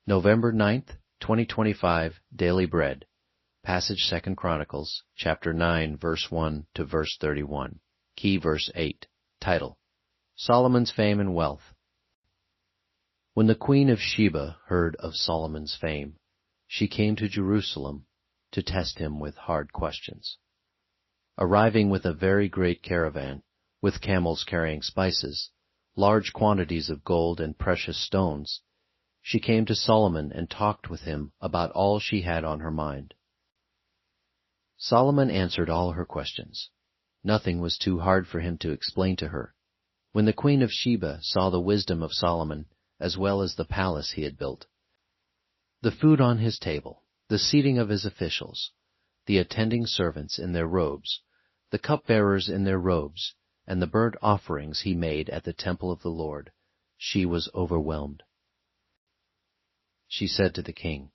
November 9th, 2025, Daily Bread. Passage 2 Chronicles, chapter 9, verse 1 to verse 31. Key verse 8. Title: Solomon's Fame and Wealth. When the queen of Sheba heard of Solomon's fame, she came to Jerusalem to test him with hard questions. Arriving with a very great caravan, with camels carrying spices, large quantities of gold and precious stones, she came to Solomon and talked with him about all she had on her mind. Solomon answered all her questions. Nothing was too hard for him to explain to her. When the queen of Sheba saw the wisdom of Solomon, as well as the palace he had built, the food on his table, the seating of his officials, the attending servants in their robes, the cupbearers in their robes, and the burnt offerings he made at the temple of the Lord, she was overwhelmed. She said to the king,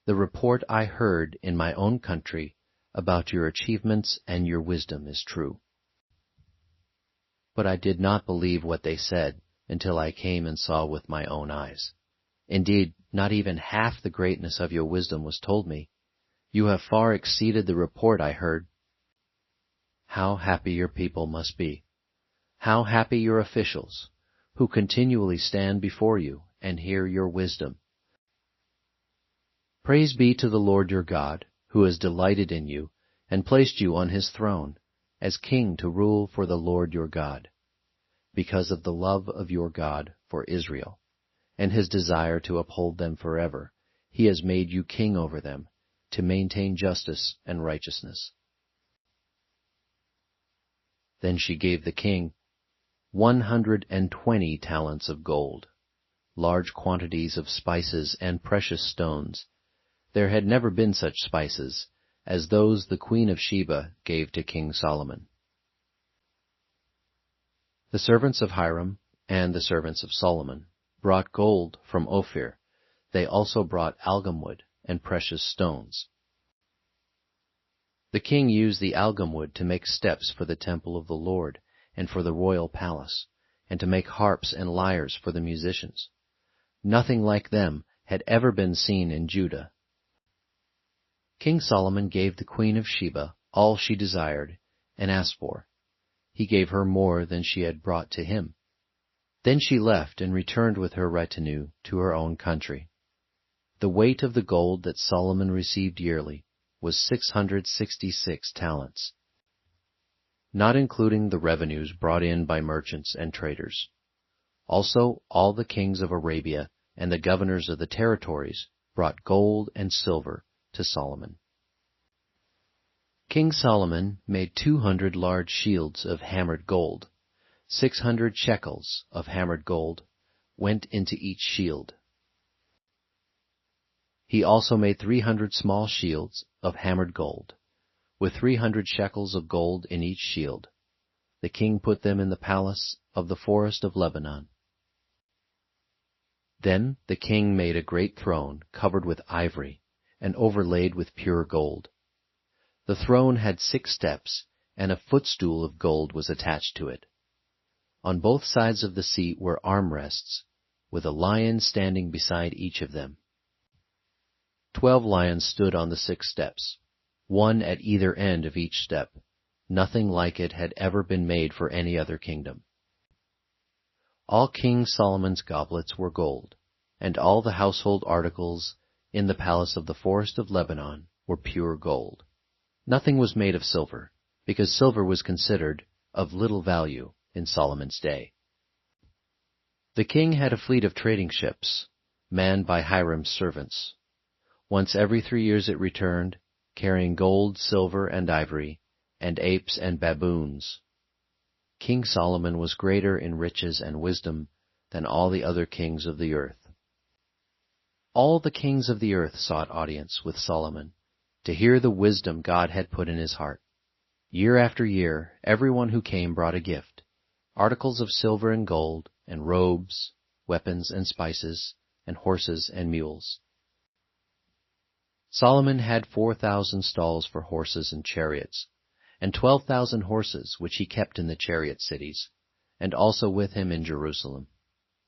"The report I heard in my own country about your achievements and your wisdom is true. But I did not believe what they said until I came and saw with my own eyes. Indeed, not even half the greatness of your wisdom was told me. You have far exceeded the report I heard. How happy your people must be! How happy your officials, who continually stand before you and hear your wisdom! Praise be to the Lord your God, who has delighted in you and placed you on his throne, as king to rule for the Lord your God. Because of the love of your God for Israel, and his desire to uphold them forever, he has made you king over them, to maintain justice and righteousness." Then she gave the king 120 talents of gold, large quantities of spices and precious stones. There had never been such spices as those the queen of Sheba gave to King Solomon. The servants of Hiram and the servants of Solomon brought gold from Ophir. They also brought algum wood and precious stones. The king used the algum wood to make steps for the temple of the Lord and for the royal palace, and to make harps and lyres for the musicians. Nothing like them had ever been seen in Judah. King Solomon gave the queen of Sheba all she desired and asked for. He gave her more than she had brought to him. Then she left and returned with her retinue to her own country. The weight of the gold that Solomon received yearly was 666 talents, not including the revenues brought in by merchants and traders. Also, all the kings of Arabia and the governors of the territories brought gold and silver to Solomon. King Solomon made 200 large shields of hammered gold. 600 shekels of hammered gold went into each shield. He also made 300 small shields of hammered gold, with 300 shekels of gold in each shield. The king put them in the palace of the forest of Lebanon. Then the king made a great throne covered with ivory and overlaid with pure gold. The throne had 6 steps, and a footstool of gold was attached to it. On both sides of the seat were armrests, with a lion standing beside each of them. 12 lions stood on the 6 steps, one at either end of each step. Nothing like it had ever been made for any other kingdom. All King Solomon's goblets were gold, and all the household articles in the palace of the forest of Lebanon were pure gold. Nothing was made of silver, because silver was considered of little value in Solomon's day. The king had a fleet of trading ships, manned by Hiram's servants. Once every 3 years it returned, carrying gold, silver, and ivory, and apes and baboons. King Solomon was greater in riches and wisdom than all the other kings of the earth. All the kings of the earth sought audience with Solomon, to hear the wisdom God had put in his heart. Year after year, everyone who came brought a gift, articles of silver and gold, and robes, weapons and spices, and horses and mules. Solomon had 4,000 stalls for horses and chariots, and 12,000 horses which he kept in the chariot cities, and also with him in Jerusalem.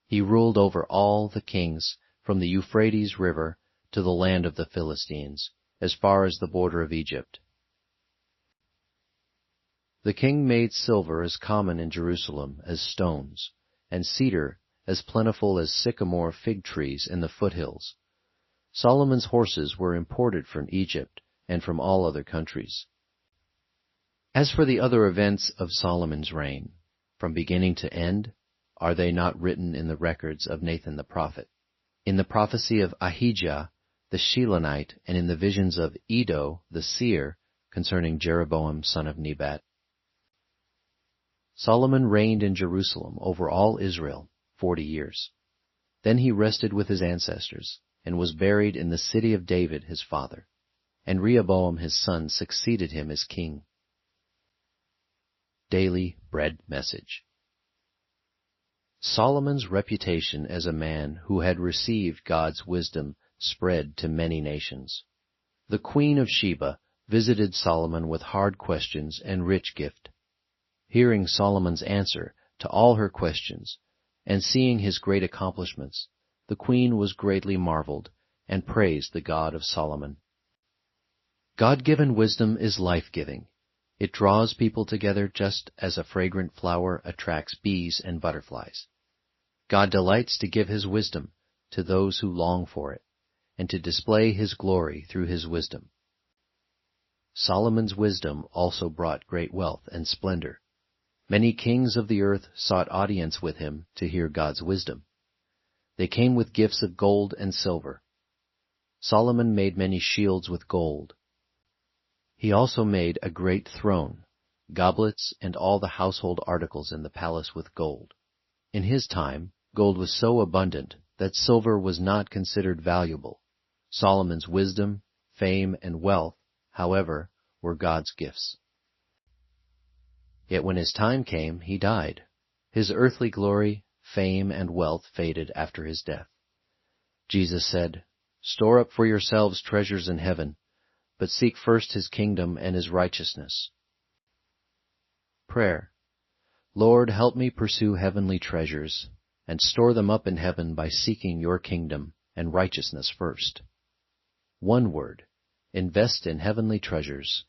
He ruled over all the kings from the Euphrates River to the land of the Philistines, as far as the border of Egypt. The king made silver as common in Jerusalem as stones, and cedar as plentiful as sycamore fig trees in the foothills. Solomon's horses were imported from Egypt and from all other countries. As for the other events of Solomon's reign, from beginning to end, are they not written in the records of Nathan the prophet, in the prophecy of Ahijah the Shilonite, and in the visions of Iddo the seer concerning Jeroboam son of Nebat? Solomon reigned in Jerusalem over all Israel 40 years. Then he rested with his ancestors, and was buried in the city of David his father, and Rehoboam his son succeeded him as king. Daily Bread Message. Solomon's reputation as a man who had received God's wisdom spread to many nations. The Queen of Sheba visited Solomon with hard questions and rich gift. Hearing Solomon's answer to all her questions, and seeing his great accomplishments, the queen was greatly marveled, and praised the God of Solomon. God-given wisdom is life-giving. It draws people together just as a fragrant flower attracts bees and butterflies. God delights to give His wisdom to those who long for it, and to display His glory through His wisdom. Solomon's wisdom also brought great wealth and splendor. Many kings of the earth sought audience with him to hear God's wisdom. They came with gifts of gold and silver. Solomon made many shields with gold. He also made a great throne, goblets, and all the household articles in the palace with gold. In his time, gold was so abundant that silver was not considered valuable. Solomon's wisdom, fame, and wealth, however, were God's gifts. Yet when his time came, he died. His earthly glory, fame, and wealth faded after his death. Jesus said, "Store up for yourselves treasures in heaven, but seek first His kingdom and His righteousness." Prayer. Lord, help me pursue heavenly treasures, and store them up in heaven by seeking Your kingdom and righteousness first. One word: invest in heavenly treasures.